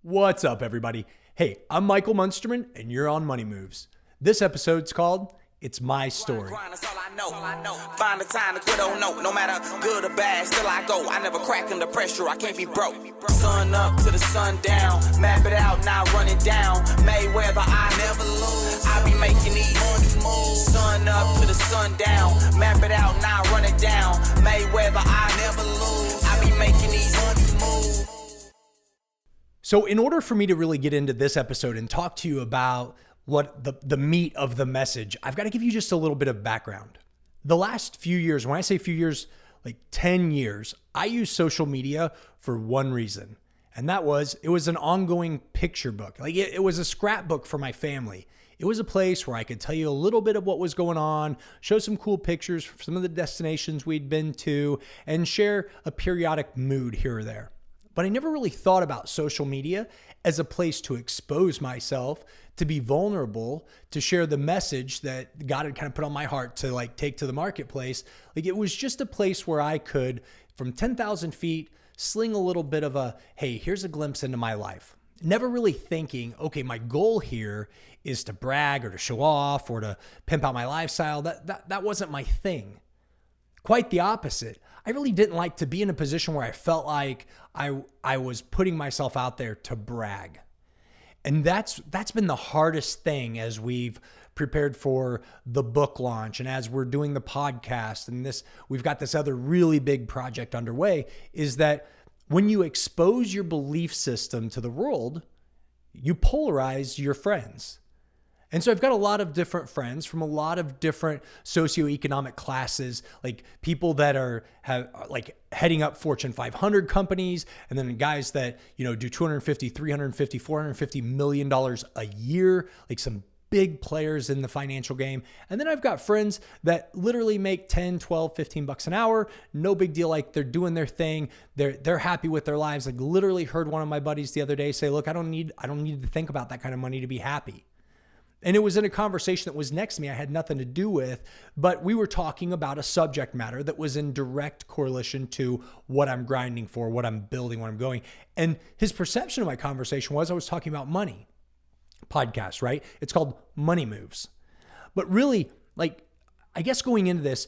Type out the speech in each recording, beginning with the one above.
What's up, everybody? Hey, I'm Michael Munsterman, and you're on Money Moves. This episode's called It's My Story. That's all I know. Find the time to quit, oh no matter good or bad, still I go. I never crack under pressure, I can't be broke. Sun up to the sun down, map it out, now run it down. Mayweather, I never lose. I be making these money moves. Sun up to the sun down, map it out, now run it down. Mayweather, I never lose. I be making these money moves. So in order for me to really get into this episode and talk to you about what the meat of the message, I've got to give you just a little bit of background. The last few years, when I say few years, like 10 years, I use social media for one reason. And that was, it was an ongoing picture book. Like it was a scrapbook for my family. It was a place where I could tell you a little bit of what was going on, show some cool pictures from some of the destinations we'd been to, and share a periodic mood here or there. But I never really thought about social media as a place to expose myself, to be vulnerable, to share the message that God had kind of put on my heart to like take to the marketplace. Like it was just a place where I could, from 10,000 feet, sling a little bit of a, hey, here's a glimpse into my life. Never really thinking, okay, my goal here is to brag or to show off or to pimp out my lifestyle. That wasn't my thing. Quite the opposite. I really didn't like to be in a position where I felt like I was putting myself out there to brag. And that's been the hardest thing as we've prepared for the book launch and as we're doing the podcast and we've got this other really big project underway, is that when you expose your belief system to the world, you polarize your friends. And so I've got a lot of different friends from a lot of different socioeconomic classes, like people that have like heading up Fortune 500 companies, and then guys that, do 250, 350, 450 million dollars a year, like some big players in the financial game. And then I've got friends that literally make 10, 12, 15 bucks an hour. No big deal. Like they're doing their thing. They're happy with their lives. Like literally heard one of my buddies the other day say, look, I don't need to think about that kind of money to be happy. And it was in a conversation that was next to me I had nothing to do with, but we were talking about a subject matter that was in direct correlation to what I'm grinding for, what I'm building, what I'm going. And his perception of my conversation was I was talking about money. Podcast, right? It's called Money Moves. But really, like, I guess going into this,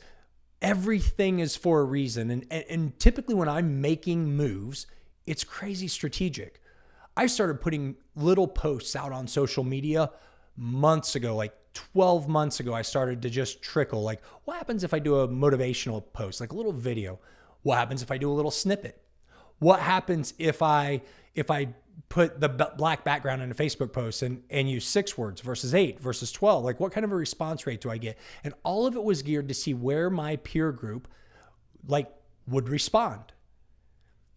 everything is for a reason. And typically when I'm making moves, it's crazy strategic. I started putting little posts out on social media months ago, like 12 months ago. I started to just trickle, like, what happens if I do a motivational post, like a little video? What happens if I do a little snippet? What happens if I put the black background in a Facebook post and use 6 words versus 8 versus 12? Like, what kind of a response rate do I get? And all of it was geared to see where my peer group like would respond.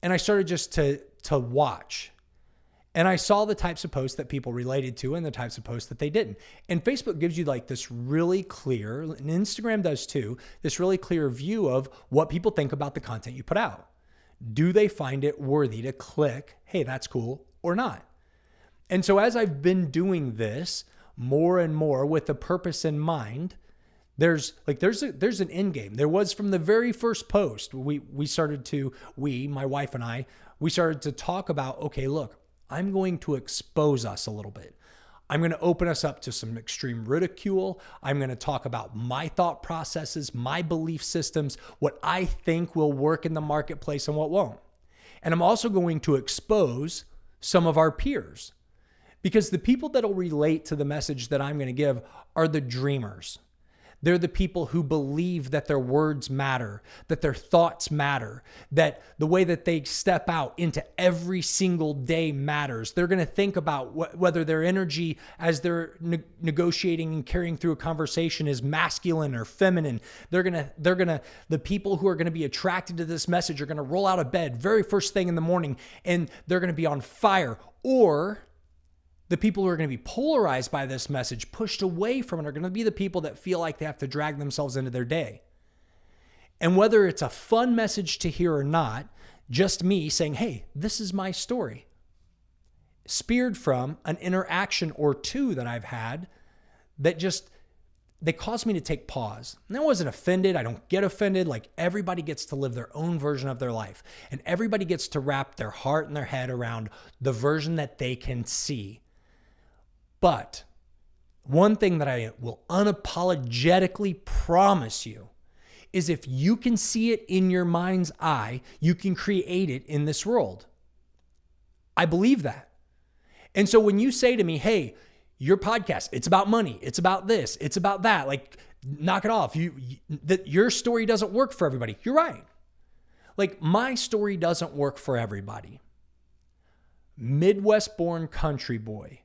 And I started just to watch. And I saw the types of posts that people related to and the types of posts that they didn't. And Facebook gives you like this really clear, and Instagram does too, this really clear view of what people think about the content you put out. Do they find it worthy to click, hey, that's cool, or not? And so as I've been doing this more and more with the purpose in mind, there's an end game. There was from the very first post, my wife and I, we started to talk about, okay, look, I'm going to expose us a little bit. I'm going to open us up to some extreme ridicule. I'm going to talk about my thought processes, my belief systems, what I think will work in the marketplace and what won't. And I'm also going to expose some of our peers, because the people that will relate to the message that I'm going to give are the dreamers. They're the people who believe that their words matter, that their thoughts matter, that the way that they step out into every single day matters. They're going to think about whether their energy as they're negotiating and carrying through a conversation is masculine or feminine. The people who are going to be attracted to this message are going to roll out of bed very first thing in the morning and they're going to be on fire. Or the people who are going to be polarized by this message, pushed away from it, are going to be the people that feel like they have to drag themselves into their day. And whether it's a fun message to hear or not, just me saying, hey, this is my story, speared from an interaction or two that I've had that just they caused me to take pause. And I wasn't offended. I don't get offended. Like, everybody gets to live their own version of their life. And everybody gets to wrap their heart and their head around the version that they can see. But one thing that I will unapologetically promise you is if you can see it in your mind's eye, you can create it in this world. I believe that. And so when you say to me, hey, your podcast, it's about money, it's about this, it's about that, like, knock it off. Your story doesn't work for everybody. You're right. Like, my story doesn't work for everybody. Midwest born country boy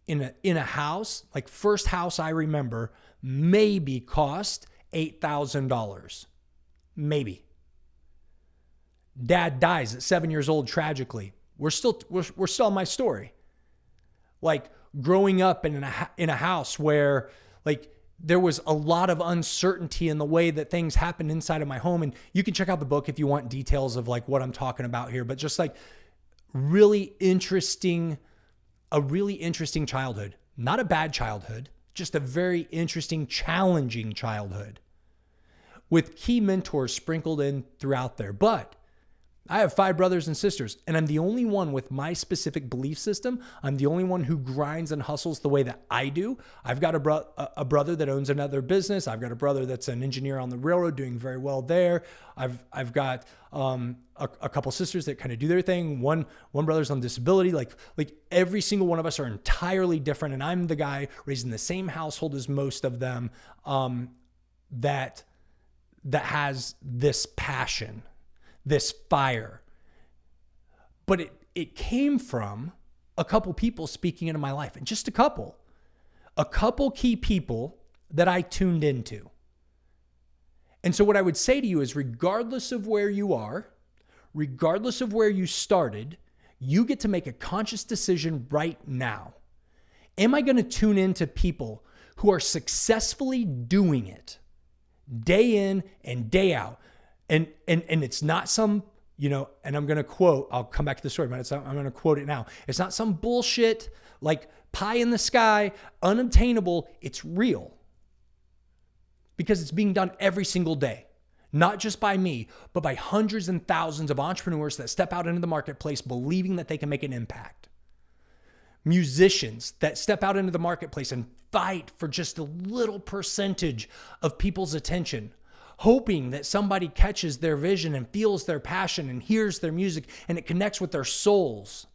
in a house, like, first house I remember maybe cost $8,000. Maybe. Dad dies at 7 years old tragically. We're still on my story. Like, growing up in a house where, like, there was a lot of uncertainty in the way that things happened inside of my home. And you can check out the book if you want details of, like, what I'm talking about here, but just, like, a really interesting childhood. Not a bad childhood, just a very interesting, challenging childhood with key mentors sprinkled in throughout there. But I have 5 brothers and sisters, and I'm the only one with my specific belief system. I'm the only one who grinds and hustles the way that I do. I've got a brother that owns another business. I've got a brother that's an engineer on the railroad doing very well there. I've got a couple sisters that kind of do their thing. One brother's on disability. Like every single one of us are entirely different, and I'm the guy raised in the same household as most of them that has this passion, this fire. But it came from a couple people speaking into my life, and just a couple key people that I tuned into. And so what I would say to you is, regardless of where you are, regardless of where you started, you get to make a conscious decision right now. Am I going to tune into people who are successfully doing it day in and day out? And it's not some, and I'm going to quote, I'll come back to the story, but I'm going to quote it now. It's not some bullshit, like pie in the sky, unobtainable. It's real. Because it's being done every single day. Not just by me, but by hundreds and thousands of entrepreneurs that step out into the marketplace believing that they can make an impact. Musicians that step out into the marketplace and fight for just a little percentage of people's attention, hoping that somebody catches their vision and feels their passion and hears their music and it connects with their souls.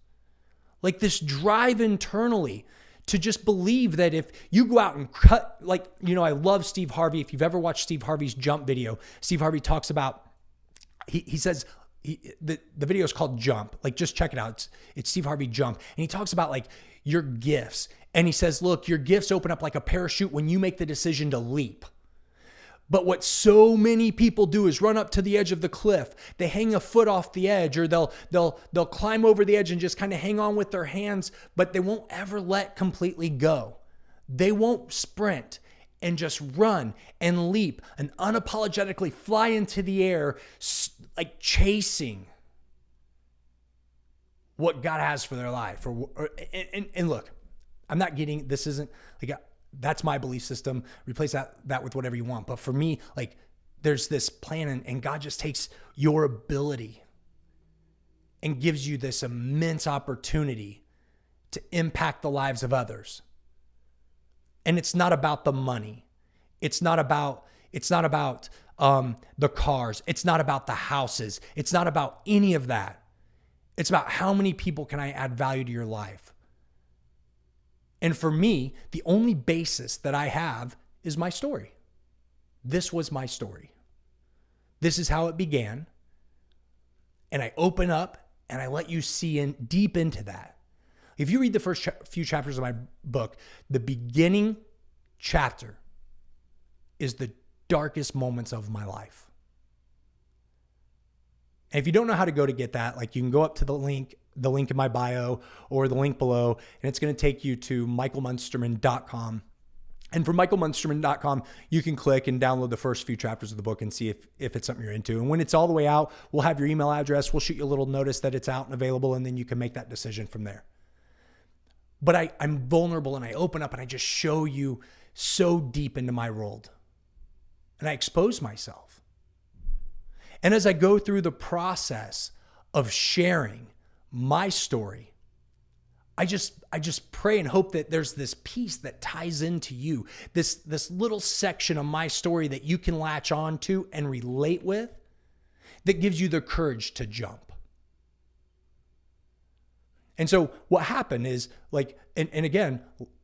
Like this drive internally to just believe that if you go out and cut, I love Steve Harvey. If you've ever watched Steve Harvey's Jump video, Steve Harvey talks about, he says, the video is called Jump. Like, just check it out. It's Steve Harvey Jump. And he talks about like your gifts. And he says, look, your gifts open up like a parachute when you make the decision to leap. But what so many people do is run up to the edge of the cliff. They hang a foot off the edge, or they'll climb over the edge and just kind of hang on with their hands, but they won't ever let completely go. They won't sprint and just run and leap and unapologetically fly into the air, like chasing what God has for their life. And look, I'm not getting, this isn't like, that's my belief system. Replace that with whatever you want. But for me, like, there's this plan, and God just takes your ability and gives you this immense opportunity to impact the lives of others. And it's not about the money. It's not about the cars. It's not about the houses. It's not about any of that. It's about how many people can I add value to your life. And for me, the only basis that I have is my story. This was my story. This is how it began. And I open up and I let you see in deep into that. If you read the first few chapters of my book, the beginning chapter is the darkest moments of my life. And if you don't know how to go to get that, like, you can go up to the link in my bio or the link below, and it's going to take you to michaelmunsterman.com. And from michaelmunsterman.com, you can click and download the first few chapters of the book and see if it's something you're into. And when it's all the way out, we'll have your email address. We'll shoot you a little notice that it's out and available, and then you can make that decision from there. But I'm vulnerable, and I open up and I just show you so deep into my world. And I expose myself. And as I go through the process of sharing my story, I just pray and hope that there's this piece that ties into you, this little section of my story that you can latch on to and relate with, that gives you the courage to jump. And so what happened is like, and again,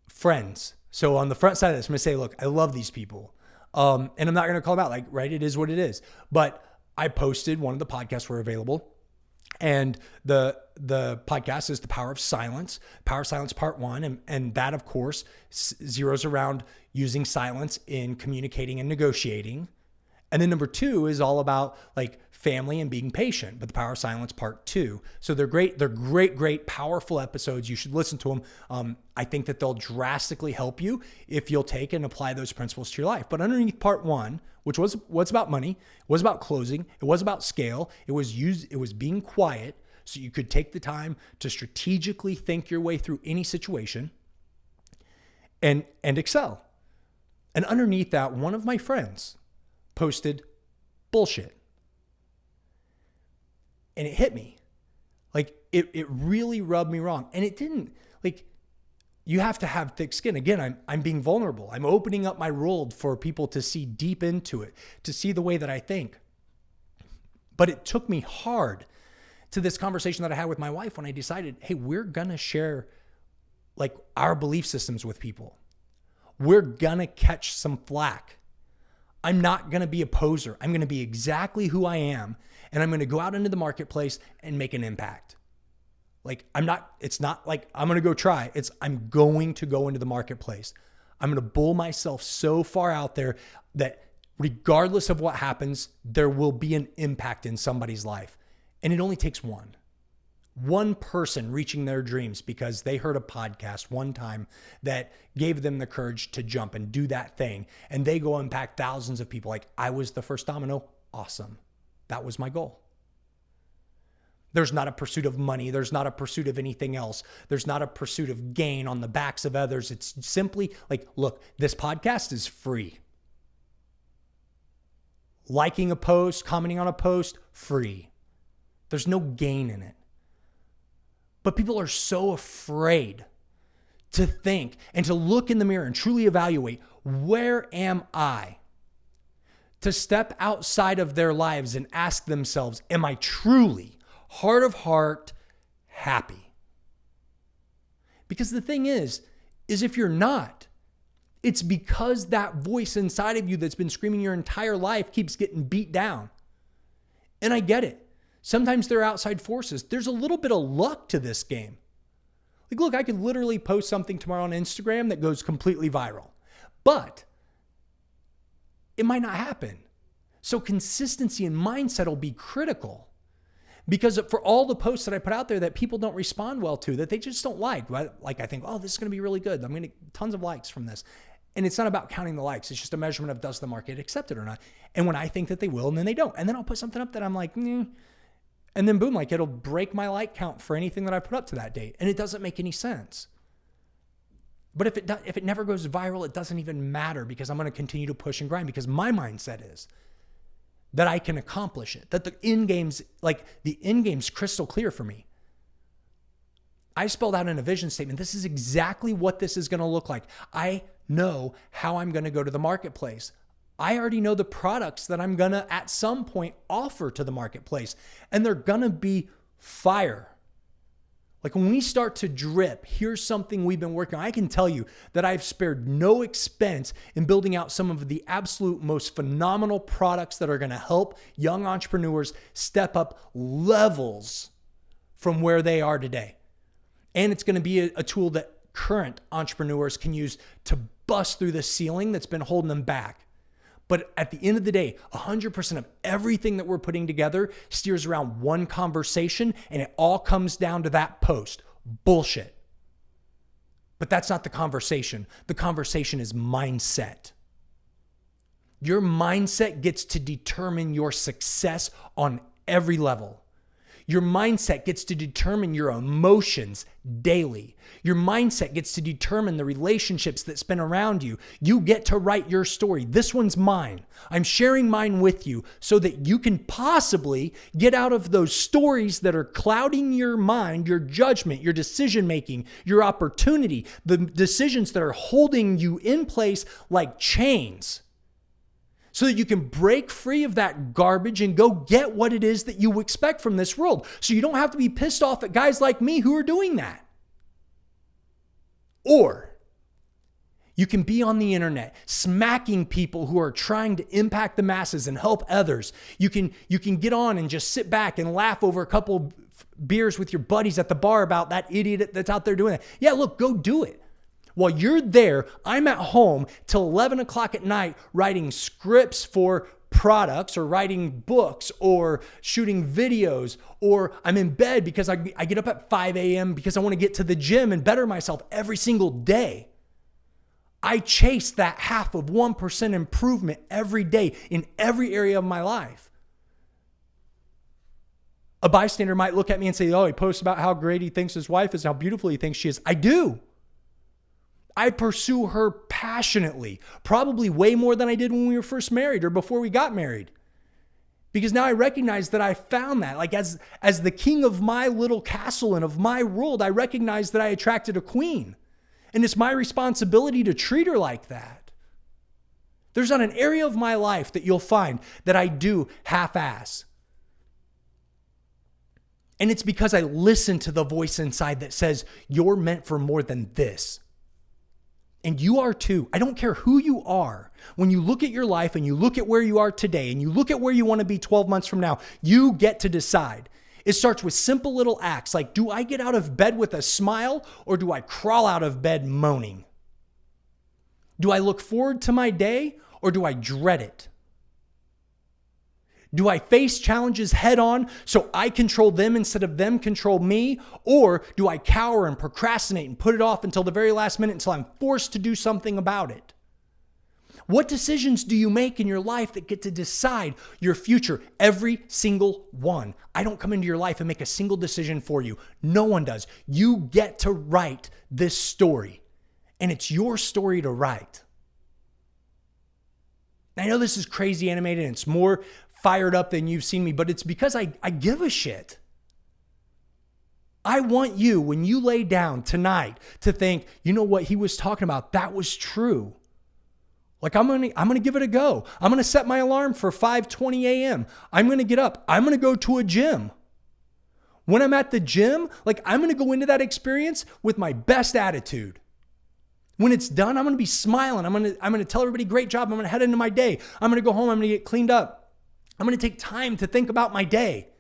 friends. So on the front side of this, I'm going to say, look, I love these people. And I'm not going to call them out, like, right? It is what it is. But I posted one of the podcasts were available. And the podcast is The Power of Silence, Power of Silence Part 1. And that, of course, zeroes around using silence in communicating and negotiating. And then number 2 is all about like family and being patient, but The Power of Silence Part 2. So they're great. They're great, powerful episodes. You should listen to them. I think that they'll drastically help you if you'll take and apply those principles to your life. But underneath Part 1, which was about money, was about closing, it was about scale, it was being quiet so you could take the time to strategically think your way through any situation and excel. And underneath that, one of my friends posted bullshit. And it hit me. Like it really rubbed me wrong. And it didn't, like, you have to have thick skin. Again, I'm being vulnerable. I'm opening up my world for people to see deep into it, to see the way that I think. But it took me hard to this conversation that I had with my wife when I decided, hey, we're gonna share like our belief systems with people. We're gonna catch some flack. I'm not going to be a poser. I'm going to be exactly who I am. And I'm going to go out into the marketplace and make an impact. Like it's not like I'm going to go try. I'm going to go into the marketplace. I'm going to bull myself so far out there that regardless of what happens, there will be an impact in somebody's life. And it only takes one person reaching their dreams because they heard a podcast one time that gave them the courage to jump and do that thing. And they go impact thousands of people. Like, I was the first domino. Awesome. That was my goal. There's not a pursuit of money. There's not a pursuit of anything else. There's not a pursuit of gain on the backs of others. It's simply like, look, this podcast is free. Liking a post, commenting on a post, free. There's no gain in it. But people are so afraid to think and to look in the mirror and truly evaluate, where am I? To step outside of their lives and ask themselves, am I truly, heart of heart, happy? Because the thing is if you're not, it's because that voice inside of you that's been screaming your entire life keeps getting beat down. And I get it. Sometimes there are outside forces. There's a little bit of luck to this game. Like, look, I could literally post something tomorrow on Instagram that goes completely viral, but it might not happen. So consistency and mindset will be critical, because for all the posts that I put out there that people don't respond well to, that they just don't like I think, oh, this is going to be really good. I'm going to get tons of likes from this. And it's not about counting the likes. It's just a measurement of, does the market accept it or not? And when I think that they will, and then they don't. And then I'll put something up that I'm like, and then boom, like it'll break my like count for anything that I put up to that date. And it doesn't make any sense. But if it never goes viral, it doesn't even matter, because I'm going to continue to push and grind, because my mindset is that I can accomplish it, that the end game's crystal clear for me. I spelled out in a vision statement, this is exactly what this is going to look like. I know how I'm going to go to the marketplace. I already know the products that I'm going to at some point offer to the marketplace, and they're going to be fire. Like, when we start to drip, here's something we've been working on. I can tell you that I've spared no expense in building out some of the absolute most phenomenal products that are going to help young entrepreneurs step up levels from where they are today. And it's going to be a tool that current entrepreneurs can use to bust through the ceiling that's been holding them back. But at the end of the day, 100% of everything that we're putting together steers around one conversation, and it all comes down to that post. Bullshit. But that's not the conversation. The conversation is mindset. Your mindset gets to determine your success on every level. Your mindset gets to determine your emotions daily. Your mindset gets to determine the relationships that spin around you. You get to write your story. This one's mine. I'm sharing mine with you so that you can possibly get out of those stories that are clouding your mind, your judgment, your decision making, your opportunity, the decisions that are holding you in place like chains, so that you can break free of that garbage and go get what it is that you expect from this world. So you don't have to be pissed off at guys like me who are doing that. Or you can be on the internet smacking people who are trying to impact the masses and help others. You can get on and just sit back and laugh over a couple beers with your buddies at the bar about that idiot that's out there doing that. Yeah, look, go do it. While you're there, I'm at home till 11 o'clock at night writing scripts for products or writing books or shooting videos, or I'm in bed because I get up at 5 a.m. because I want to get to the gym and better myself every single day. I chase that 0.5% improvement every day in every area of my life. A bystander might look at me and say, oh, he posts about how great he thinks his wife is, how beautiful he thinks she is. I do. I pursue her passionately, probably way more than I did when we were first married or before we got married. Because now I recognize that I found that. Like as the king of my little castle and of my world, I recognize that I attracted a queen. And it's my responsibility to treat her like that. There's not an area of my life that you'll find that I do half-ass. And it's because I listen to the voice inside that says, you're meant for more than this. And you are too. I don't care who you are. When you look at your life and you look at where you are today and you look at where you want to be 12 months from now, you get to decide. It starts with simple little acts like, do I get out of bed with a smile or do I crawl out of bed moaning? Do I look forward to my day or do I dread it? Do I face challenges head on so I control them instead of them control me? Or do I cower and procrastinate and put it off until the very last minute until I'm forced to do something about it? What decisions do you make in your life that get to decide your future? Every single one. I don't come into your life and make a single decision for you. No one does. You get to write this story, and it's your story to write. I know this is crazy animated and it's more fired up than you've seen me, but it's because I give a shit. I want you, when you lay down tonight, to think, you know what he was talking about, that was true. Like I'm gonna give it a go. I'm gonna set my alarm for 5:20 a.m. I'm gonna get up. I'm gonna go to a gym. When I'm at the gym, like I'm gonna go into that experience with my best attitude. When it's done, I'm gonna be smiling. I'm gonna tell everybody, great job. I'm gonna head into my day. I'm gonna go home. I'm gonna get cleaned up. I'm going to take time to think about my day.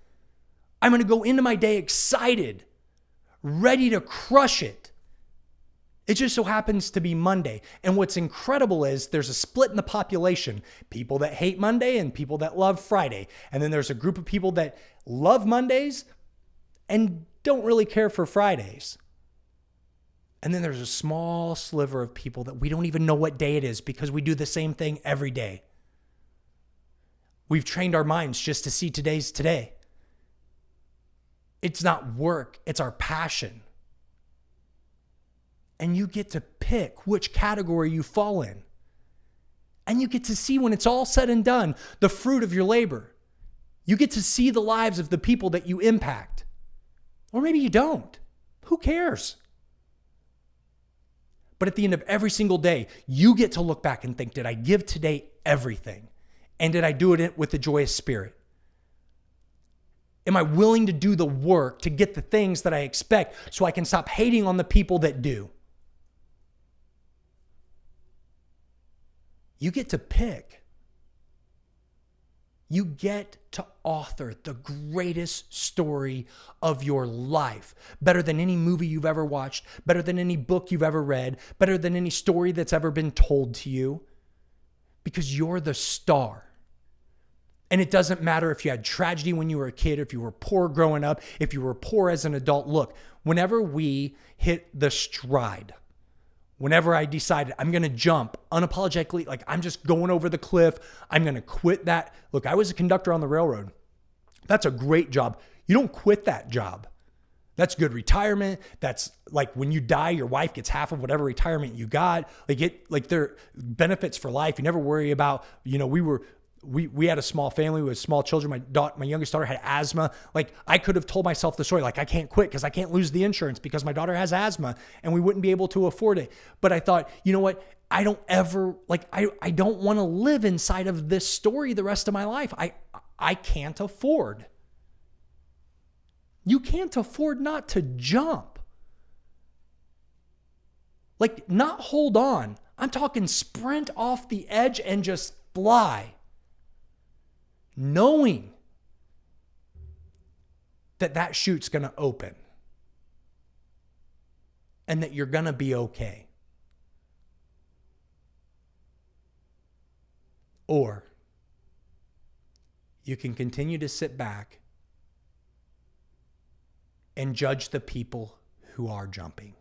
I'm going to go into my day excited, ready to crush it. It just so happens to be Monday. And what's incredible is there's a split in the population, people that hate Monday and people that love Friday. And then there's a group of people that love Mondays and don't really care for Fridays. And then there's a small sliver of people that we don't even know what day it is because we do the same thing every day. We've trained our minds just to see today's today. It's not work, it's our passion. And you get to pick which category you fall in. And you get to see, when it's all said and done, the fruit of your labor. You get to see the lives of the people that you impact. Or maybe you don't. Who cares? But at the end of every single day, you get to look back and think, did I give today everything? And did I do it with a joyous spirit? Am I willing to do the work to get the things that I expect so I can stop hating on the people that do? You get to pick. You get to author the greatest story of your life. Better than any movie you've ever watched, better than any book you've ever read, better than any story that's ever been told to you. Because you're the star. And it doesn't matter if you had tragedy when you were a kid, if you were poor growing up, if you were poor as an adult. Look, whenever we hit the stride, whenever I decided I'm going to jump unapologetically, like I'm just going over the cliff, I'm going to quit that. Look, I was a conductor on the railroad. That's a great job. You don't quit that job. That's good retirement. That's like when you die, your wife gets half of whatever retirement you got. Like there benefits for life. You never worry about, we had a small family with small children. My youngest daughter had asthma. Like I could have told myself the story, like I can't quit because I can't lose the insurance because my daughter has asthma and we wouldn't be able to afford it. But I thought, you know what? I don't ever, I don't want to live inside of this story the rest of my life. I can't afford. You can't afford not to jump. Like not hold on. I'm talking sprint off the edge and just fly. Knowing that chute's going to open and that you're going to be okay. Or you can continue to sit back and judge the people who are jumping,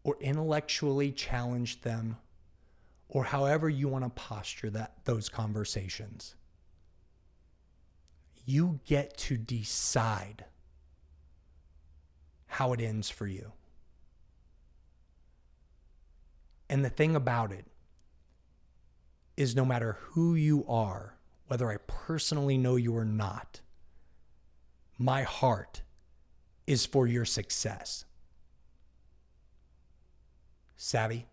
or intellectually challenge them, or however you want to posture those conversations. You get to decide how it ends for you. And the thing about it is, no matter who you are, whether I personally know you or not, my heart is for your success. Savvy?